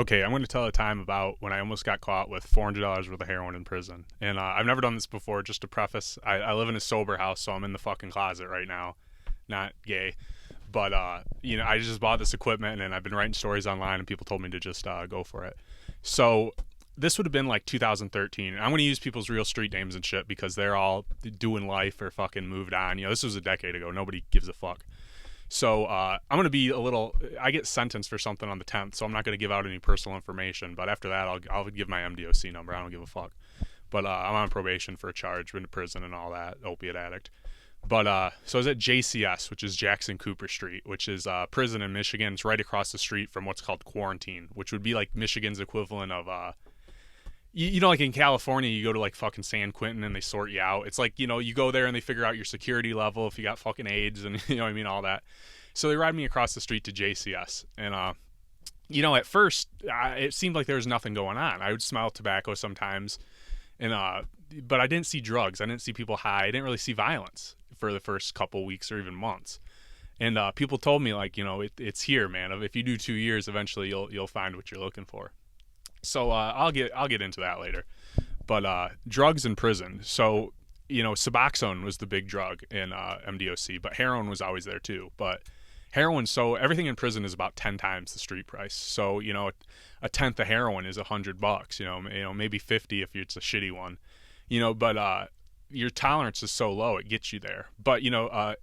Okay, I'm going to tell a time about when I almost got caught with $400 worth of heroin in prison. And I've never done this before, just to preface. I live in a sober house, so I'm in the fucking closet right now. Not gay. But, I just bought this equipment and I've been writing stories online and people told me to just go for it. So this would have been like 2013. I'm going to use people's real street names and shit because they're all doing life or fucking moved on. This was a decade ago. Nobody gives a fuck. So I'm going to be a little. I get sentenced for something on the 10th, so I'm not going to give out any personal information. But after that, I'll give my MDOC number. I don't give a fuck. But I'm on probation for a charge, been to prison and all that, opiate addict. But so I was at JCS, which is Jackson Cooper Street, which is prison in Michigan. It's right across the street from what's called quarantine, which would be like Michigan's equivalent of like in California, you go to like fucking San Quentin and they sort you out. It's like, you go there and they figure out your security level, if you got fucking AIDS and, what I mean, all that. So they ride me across the street to JCS. And, at first, it seemed like there was nothing going on. I would smell tobacco sometimes. And, but I didn't see drugs. I didn't see people high. I didn't really see violence for the first couple weeks or even months. And people told me, like, it's here, man. If you do 2 years, eventually you'll find what you're looking for. So I'll get into that later. But drugs in prison. So, Suboxone was the big drug in MDOC, but heroin was always there too. But heroin, so everything in prison is about 10 times the street price. So, a tenth of heroin is $100, maybe 50 if it's a shitty one. But your tolerance is so low, it gets you there. But,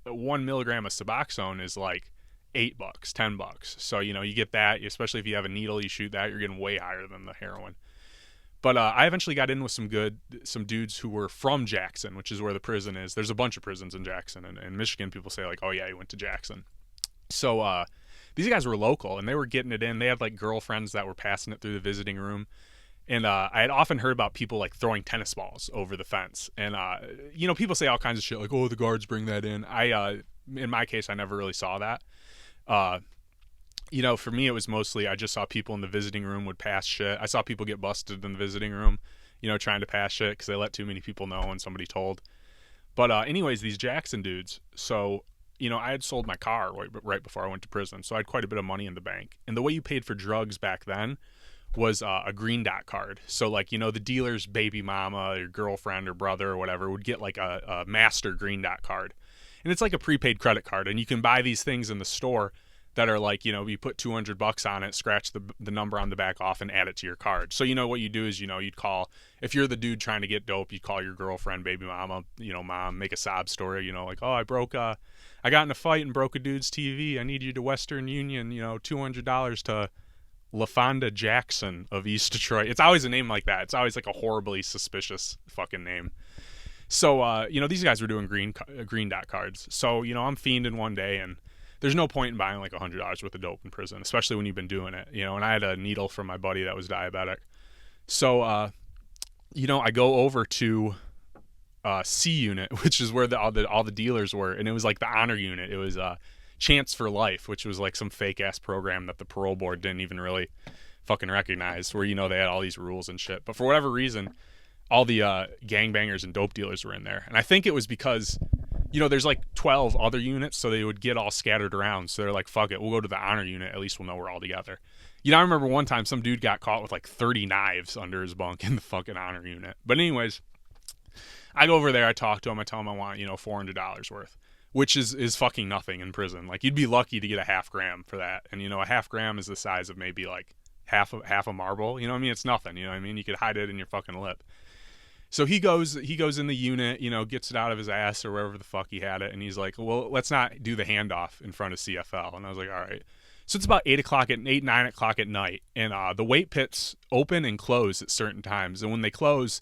1 milligram of Suboxone is like $8, $10. So, you get that, especially if you have a needle, you shoot that, you're getting way higher than the heroin. But I eventually got in with some dudes who were from Jackson, which is where the prison is. There's a bunch of prisons in Jackson. And in Michigan, people say like, oh yeah, you went to Jackson. So these guys were local and they were getting it in. They had like girlfriends that were passing it through the visiting room. And I had often heard about people like throwing tennis balls over the fence. And, people say all kinds of shit like, oh, the guards bring that in. In my case, I never really saw that. For me, it was mostly I just saw people in the visiting room would pass shit. I saw people get busted in the visiting room, trying to pass shit because they let too many people know and somebody told. But anyways, these Jackson dudes, so, I had sold my car right before I went to prison, so I had quite a bit of money in the bank. And the way you paid for drugs back then was a green dot card. So, like, the dealer's baby mama or girlfriend or brother or whatever would get like a master green dot card. And it's like a prepaid credit card, and you can buy these things in the store that are like, you put $200 on it, scratch the number on the back off and add it to your card. So, what you do is, you'd call, if you're the dude trying to get dope, you'd call your girlfriend, baby mama, mom, make a sob story, like, oh, I got in a fight and broke a dude's TV. I need you to Western Union, $200 to LaFonda Jackson of East Detroit. It's always a name like that. It's always like a horribly suspicious fucking name. So, these guys were doing green dot cards. So, I'm fiending one day and there's no point in buying like $100 worth of dope in prison, especially when you've been doing it, and I had a needle from my buddy that was diabetic. So, I go over to C unit, which is where all the dealers were. And it was like the honor unit. It was Chance for Life, which was like some fake ass program that the parole board didn't even really fucking recognize, where, they had all these rules and shit. But for whatever reason, all the gangbangers and dope dealers were in there. And I think it was because, there's like 12 other units, so they would get all scattered around. So they're like, fuck it, we'll go to the honor unit. At least we'll know we're all together. I remember one time some dude got caught with like 30 knives under his bunk in the fucking honor unit. But anyways, I go over there, I talk to him, I tell him I want, $400 worth, which is fucking nothing in prison. Like, you'd be lucky to get a half gram for that. And, a half gram is the size of maybe like half a marble. It's nothing. You could hide it in your fucking lip. So he goes in the unit, gets it out of his ass or wherever the fuck he had it. And he's like, well, let's not do the handoff in front of CFL. And I was like, all right. So it's about 9 o'clock at night. And the weight pits open and close at certain times. And when they close,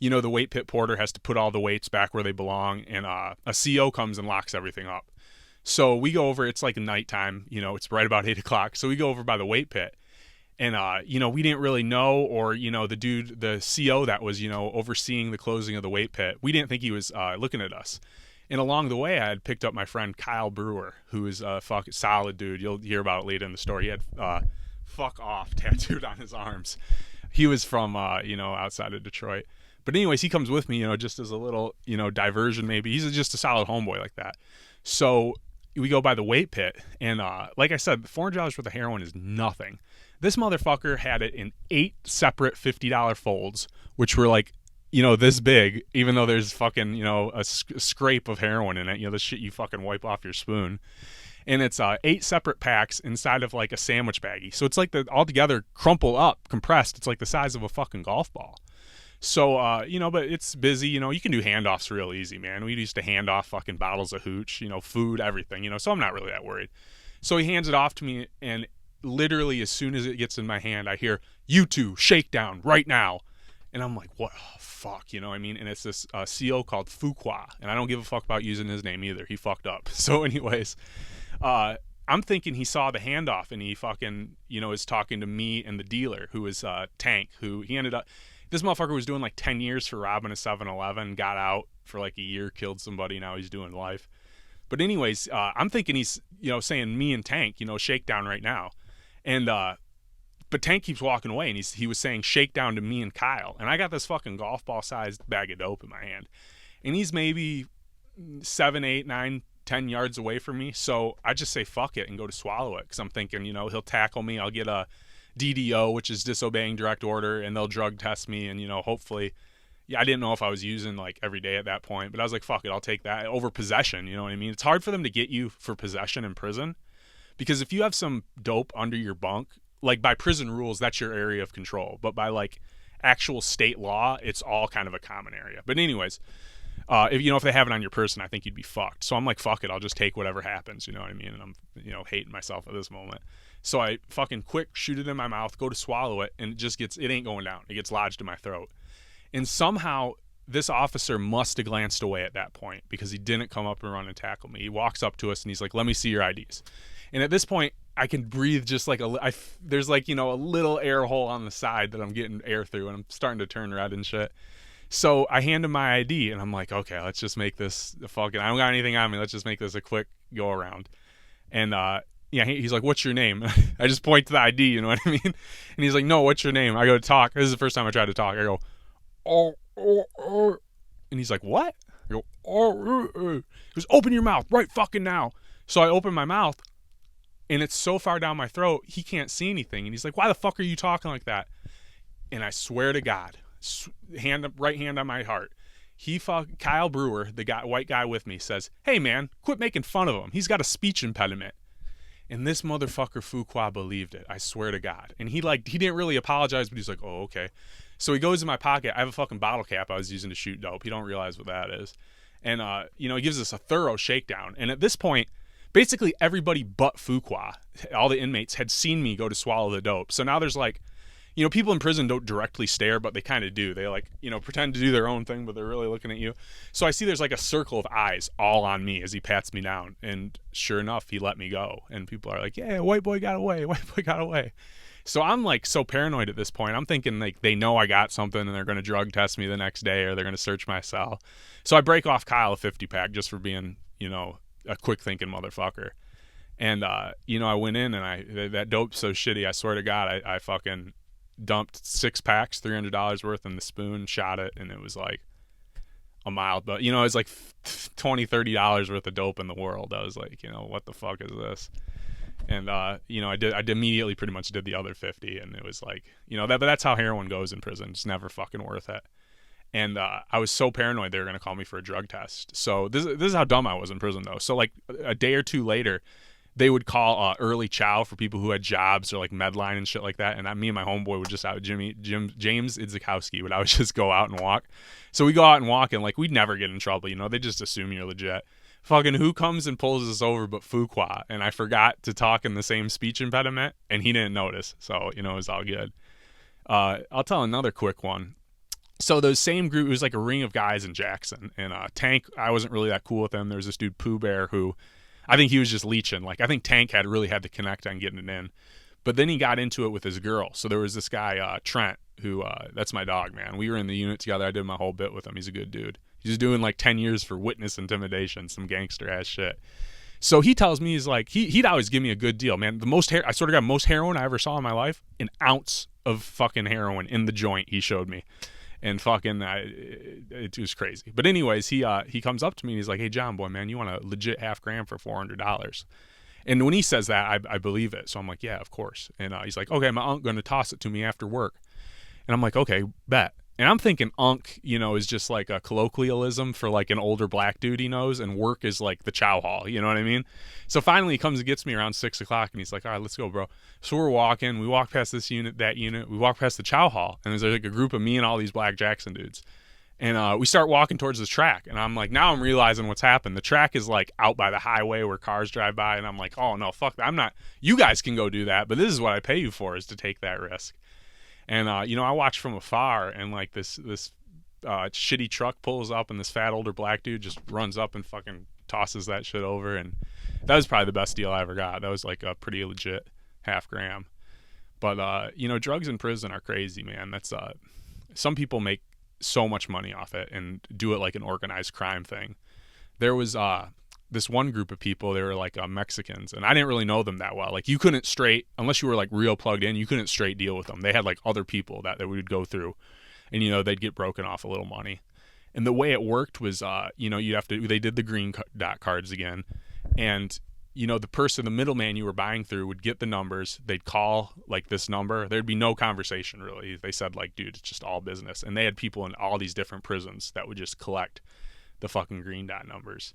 the weight pit porter has to put all the weights back where they belong. And a CO comes and locks everything up. So we go over, it's like nighttime, it's right about 8 o'clock. So we go over by the weight pit. And, we didn't really know, or, the CO that was, overseeing the closing of the weight pit, we didn't think he was looking at us. And along the way, I had picked up my friend Kyle Brewer, who is a fucking solid dude. You'll hear about it later in the story. He had fuck off tattooed on his arms. He was from, outside of Detroit. But anyways, he comes with me, just as a little, diversion maybe. He's just a solid homeboy like that. So we go by the weight pit. And like I said, $400 worth of heroin is nothing. This motherfucker had it in 8 separate $50 folds, which were like, this big, even though there's fucking, a scrape of heroin in it, the shit you fucking wipe off your spoon. And it's 8 separate packs inside of like a sandwich baggie. So it's like the altogether crumpled up, compressed. It's like the size of a fucking golf ball. So, but it's busy. You can do handoffs real easy, man. We used to hand off fucking bottles of hooch, food, everything, so I'm not really that worried. So he hands it off to me, and literally as soon as it gets in my hand, I hear, "You two, shakedown right now." And I'm like, what? Oh, fuck, And it's this CO called Fuqua, and I don't give a fuck about using his name either. He fucked up. So anyways, I'm thinking he saw the handoff, and he fucking, is talking to me and the dealer, who is Tank, who he ended up, this motherfucker was doing like 10 years for robbing a 7-Eleven, got out for like a year, killed somebody, now he's doing life. But anyways, I'm thinking he's, saying me and Tank, shakedown right now. And, but Tank keeps walking away, and he was saying shakedown to me and Kyle. And I got this fucking golf ball sized bag of dope in my hand. And he's maybe 7, 8, 9, 10 yards away from me. So I just say fuck it and go to swallow it. Because I'm thinking, he'll tackle me. I'll get a DDO, which is disobeying direct order, and they'll drug test me. And, hopefully, I didn't know if I was using like every day at that point. But I was like, fuck it, I'll take that over possession. You know what I mean? It's hard for them to get you for possession in prison. Because if you have some dope under your bunk, like by prison rules, that's your area of control. But by like actual state law, it's all kind of a common area. But anyways, if they have it on your person, I think you'd be fucked. So I'm like, fuck it, I'll just take whatever happens. You know what I mean? And I'm, hating myself at this moment. So I fucking quick shoot it in my mouth, go to swallow it, and it ain't going down. It gets lodged in my throat. And somehow this officer must have glanced away at that point, because he didn't come up and run and tackle me. He walks up to us and he's like, "Let me see your IDs." And at this point, I can breathe just like there's like, a little air hole on the side that I'm getting air through, and I'm starting to turn red and shit. So I hand him my ID, and I'm like, okay, let's just make this I don't got anything on me. Let's just make this a quick go around. And, he's like, "What's your name?" I just point to the ID, you know what I mean? And he's like, "No, what's your name?" I go to talk. This is the first time I tried to talk. I go, "Oh. And he's like, "What?" I go, "Oh. He goes, "Open your mouth right fucking now." So I open my mouth, and it's so far down my throat, he can't see anything. And he's like, "Why the fuck are you talking like that?" And I swear to God, right hand on my heart, Kyle Brewer, the white guy with me, says, "Hey man, quit making fun of him. He's got a speech impediment." And this motherfucker Fuqua believed it. I swear to God. And he didn't really apologize, but he's like, "Oh, okay." So he goes in my pocket. I have a fucking bottle cap I was using to shoot dope. He don't realize what that is. And, he gives us a thorough shakedown. And at this point, basically everybody but Fuqua, all the inmates, had seen me go to swallow the dope. So now there's like, people in prison don't directly stare, but they kind of do. They pretend to do their own thing, but they're really looking at you. So I see there's like a circle of eyes all on me as he pats me down. And sure enough, he let me go. And people are like, "Yeah, white boy got away. White boy got away." So I'm like so paranoid at this point. I'm thinking like they know I got something and they're going to drug test me the next day, or they're going to search my cell. So I break off Kyle a 50-pack just for being, a quick thinking motherfucker. And, I went in, and that dope's so shitty. I swear to God, I fucking dumped 6 packs, $300 worth in the spoon, shot it. And it was like a mild, but it was like $20, $30 worth of dope in the world. I was like, what the fuck is this? And, I immediately pretty much did the other 50. And it was like, but that's how heroin goes in prison. It's never fucking worth it. And I was so paranoid they were going to call me for a drug test. So this is how dumb I was in prison, though. So like a day or two later, they would call early chow for people who had jobs or like Medline and shit like that. And me and my homeboy would just James Idzikowski would always just go out and walk. So we go out and walk, and like we'd never get in trouble. They just assume you're legit. Fucking who comes and pulls us over but Fuqua? And I forgot to talk in the same speech impediment, and he didn't notice. So, it was all good. I'll tell another quick one. So those same group, it was like a ring of guys in Jackson. And Tank, I wasn't really that cool with him. There was this dude, Pooh Bear, who I think he was just leeching. Like, I think Tank really had to connect on getting it in. But then he got into it with his girl. So there was this guy, Trent, who, that's my dog, man. We were in the unit together. I did my whole bit with him. He's a good dude. He's doing like 10 years for witness intimidation, some gangster ass shit. So he tells me, he's like, he'd always give me a good deal, man. I sort of got most heroin I ever saw in my life, an ounce of fucking heroin in the joint he showed me. And fucking, it was crazy. But anyways, he comes up to me and he's like, "Hey, John boy, man, you want a legit half gram for $400? And when he says that, I believe it. So I'm like, yeah, of course. And he's like, okay, my aunt going to toss it to me after work. And I'm like, okay, bet. And I'm thinking unk, is just like a colloquialism for like an older black dude he knows, and work is like the chow hall. You know what I mean? So finally he comes and gets me around 6 o'clock, and he's like, all right, let's go, bro. So we're walking. We walk past this unit, that unit. We walk past the chow hall, and there's like a group of me and all these black Jackson dudes. And we start walking towards the track, and I'm like, now I'm realizing what's happened. The track is like out by the highway where cars drive by, and I'm like, oh no, fuck that. I'm not. You guys can go do that, but this is what I pay you for, is to take that risk. And I watched from afar, and like this shitty truck pulls up, and this fat older black dude just runs up and fucking tosses that shit over. And that was probably the best deal I ever got. That was like a pretty legit half-gram. But drugs in prison are crazy, man. That's some people make so much money off it and do it like an organized crime thing. There was this one group of people, they were like Mexicans, and I didn't really know them that well. Like, you couldn't straight, unless you were like real plugged in, you couldn't straight deal with them. They had like other people that we would go through, and they'd get broken off a little money. And the way it worked was they did the green dot cards again, and the middleman you were buying through would get the numbers. They'd call like this number. There'd be no conversation really. They said like, dude, it's just all business. And they had people in all these different prisons that would just collect the fucking green dot numbers.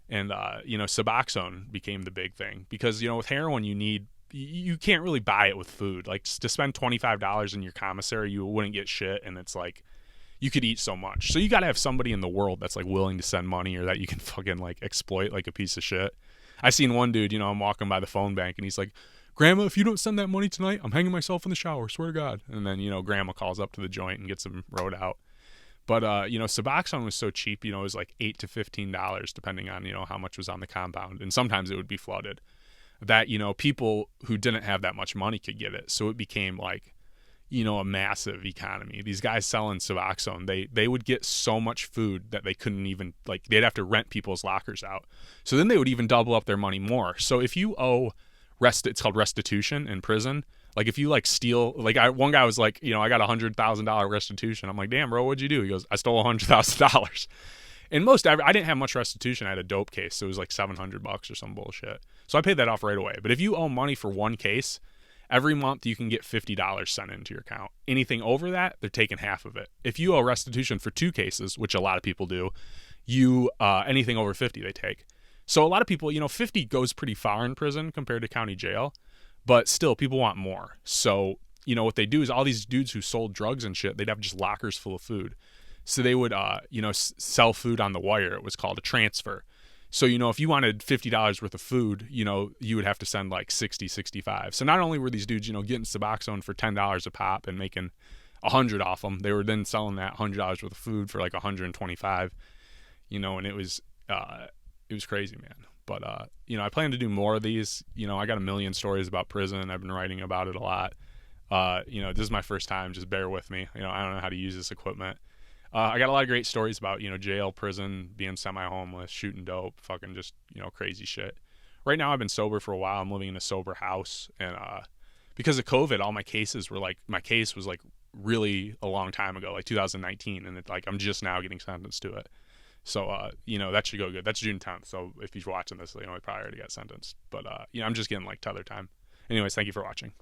And Suboxone became the big thing because with heroin you can't really buy it with food. Like, to spend $25 in your commissary, you wouldn't get shit, and it's like you could eat so much. So you got to have somebody in the world that's like willing to send money, or that you can fucking like exploit like a piece of shit. I seen one dude, I'm walking by the phone bank, and he's like, Grandma, if you don't send that money tonight, I'm hanging myself in the shower, swear to God. And then, Grandma calls up to the joint and gets him rode out. But, Suboxone was so cheap, it was like $8 to $15, depending on, how much was on the compound. And sometimes it would be flooded. That, people who didn't have that much money could get it. So it became like, a massive economy. These guys selling Suboxone, they would get so much food that they couldn't even, like, they'd have to rent people's lockers out. So then they would even double up their money more. So if you owe it's called restitution in prison. Like, if you like steal, like, one guy was like, I got $100,000 restitution. I'm like, damn, bro, what'd you do? He goes, I stole $100,000. And I didn't have much restitution. I had a dope case, so it was like $700 or some bullshit. So I paid that off right away. But if you owe money for one case, every month you can get $50 sent into your account. Anything over that, they're taking half of it. If you owe restitution for 2 cases, which a lot of people do, anything over 50 they take. So a lot of people, 50 goes pretty far in prison compared to county jail, but still people want more. So, what they do is all these dudes who sold drugs and shit, they'd have just lockers full of food. So they would, sell food on the wire. It was called a transfer. So, if you wanted $50 worth of food, you would have to send like 60, 65. So not only were these dudes, getting Suboxone for $10 a pop and making 100 off them, they were then selling that $100 worth of food for like 125, and it was crazy, man. But, I plan to do more of these. I got a million stories about prison. I've been writing about it a lot. This is my first time. Just bear with me. I don't know how to use this equipment. I got a lot of great stories about, jail, prison, being semi-homeless, shooting dope, fucking just, crazy shit. Right now I've been sober for a while. I'm living in a sober house. And because of COVID, all my cases were like, my case was like really a long time ago, like 2019. And I'm just now getting sentenced to it. So, that should go good. That's June 10th. So if he's watching this, we probably already got sentenced. But, I'm just getting like tether time. Anyways, thank you for watching.